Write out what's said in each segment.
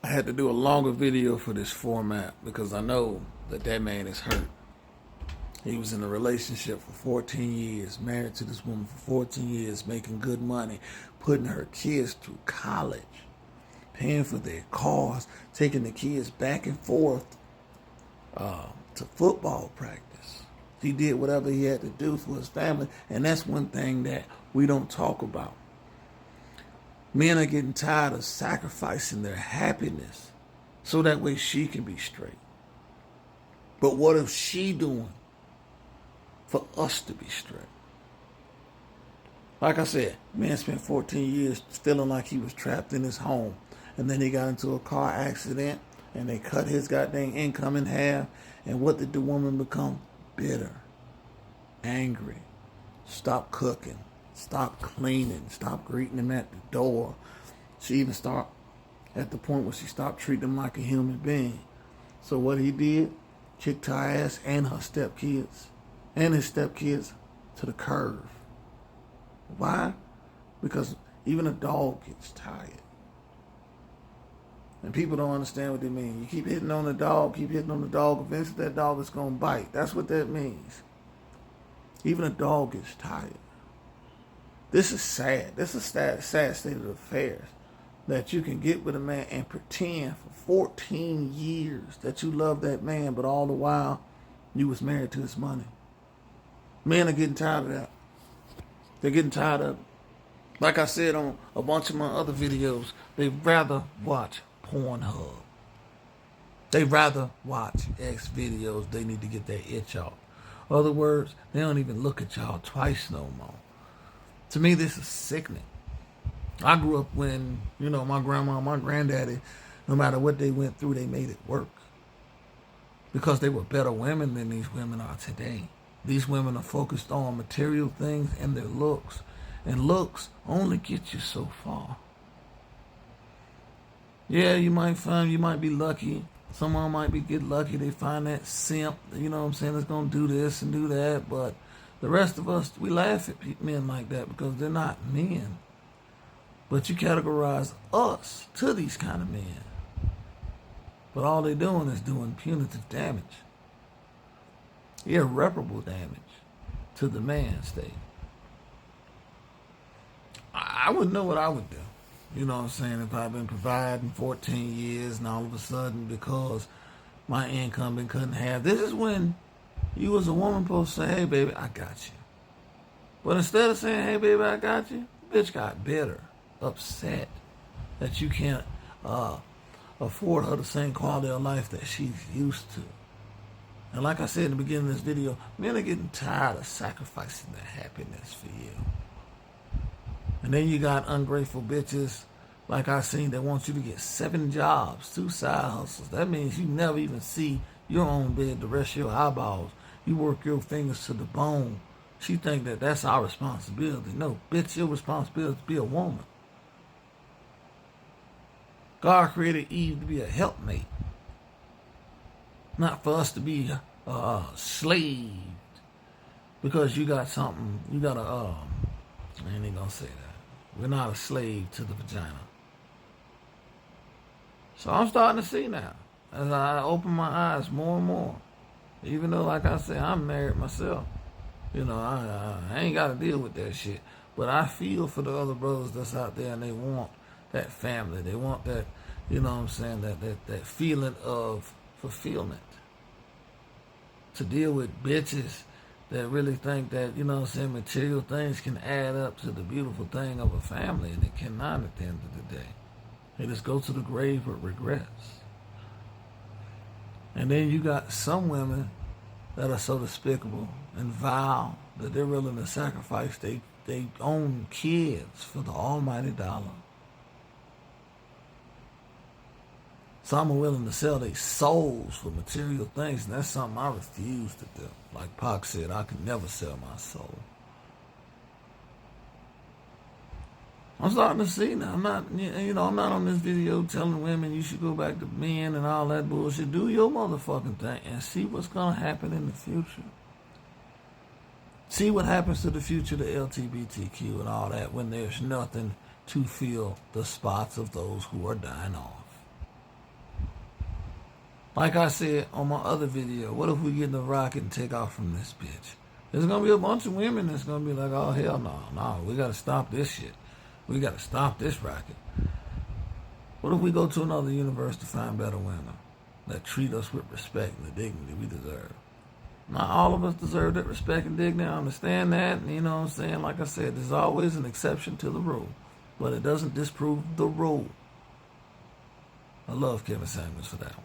I had to do a longer video for this format because I know that man is hurt. He was in a relationship for 14 years, married to this woman for 14 years, making good money, putting her kids through college, paying for their cars, taking the kids back and forth to football practice. He did whatever he had to do for his family, and that's one thing that we don't talk about. Men are getting tired of sacrificing their happiness so that way she can be straight. But what is she doing for us to be straight? Like I said, man spent 14 years feeling like he was trapped in his home. And then he got into a car accident and they cut his goddamn income in half. And what did the woman become? Bitter, angry, stop cooking, stop cleaning, stop greeting him at the door. She even started at the point where she stopped treating him like a human being. So what he did, kicked her ass and her stepkids and his stepkids to the curb. Why? Because even a dog gets tired. And people don't understand what they mean. You keep hitting on the dog, eventually that dog is going to bite. That's what that means. Even a dog gets tired. This is sad. This is a sad state of affairs. That you can get with a man and pretend for 14 years that you love that man, but all the while you was married to his money. Men are getting tired of that. They're getting tired of it. Like I said on a bunch of my other videos, they'd rather watch Pornhub. They'd rather watch X videos. They need to get their itch off. In other words, they don't even look at y'all twice no more. To me, this is sickening. I grew up when, my grandma, my granddaddy, no matter what they went through, they made it work. Because they were better women than these women are today. These women are focused on material things and their looks. And looks only get you so far. Yeah, you might be lucky. Someone might get lucky. They find that simp, that's going to do this and do that. But the rest of us, we laugh at men like that because they're not men. But you categorize us to these kind of men. But all they're doing is doing punitive damage. Irreparable damage to the man state. I wouldn't know what I would do. If I've been providing 14 years and all of a sudden because my income been cut in half. This is when you as a woman supposed to say, hey baby, I got you. But instead of saying, hey baby, I got you, bitch got bitter, upset that you can't afford her the same quality of life that she's used to. And like I said in the beginning of this video, men are getting tired of sacrificing their happiness for you. And then you got ungrateful bitches, like I seen, that want you to get 7 jobs, 2 side hustles. That means you never even see your own bed, the rest of your eyeballs. You work your fingers to the bone. She think that that's our responsibility. No, bitch, your responsibility is to be a woman. God created Eve to be a helpmate. Not for us to be slaved. Because you got something, I ain't even gonna say that. We're not a slave to the vagina. So I'm starting to see now, as I open my eyes more and more. Even though, like I said, I'm married myself. I ain't got to deal with that shit. But I feel for the other brothers that's out there and they want that family. They want that, that feeling of fulfillment. To deal with bitches that really think that, material things can add up to the beautiful thing of a family, and it cannot at the end of the day. They just go to the grave with regrets. And then you got some women that are so despicable and vile that they're willing to sacrifice their own kids for the almighty dollar. Some are willing to sell their souls for material things, and that's something I refuse to do. Like Pac said, I can never sell my soul. I'm starting to see now. I'm not on this video telling women you should go back to men and all that bullshit. Do your motherfucking thing and see what's going to happen in the future. See what happens to the future, the LGBTQ and all that, when there's nothing to fill the spots of those who are dying off. Like I said on my other video, what if we get in the rocket and take off from this bitch? There's going to be a bunch of women that's going to be like, oh, hell no, we got to stop this shit. We got to stop this rocket. What if we go to another universe to find better women that treat us with respect and the dignity we deserve? Not all of us deserve that respect and dignity. I understand that. And you know what I'm saying? Like I said, there's always an exception to the rule. But it doesn't disprove the rule. I love Kevin Samuels for that one.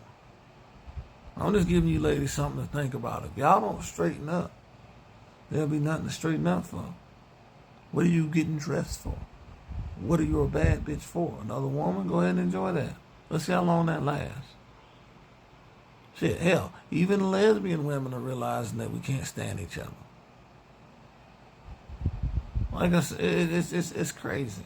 I'm just giving you ladies something to think about. If y'all don't straighten up, there'll be nothing to straighten up for. What are you getting dressed for? What are you a bad bitch for? Another woman? Go ahead and enjoy that. Let's see how long that lasts. Shit, hell, even lesbian women are realizing that we can't stand each other. Like I said, it's crazy.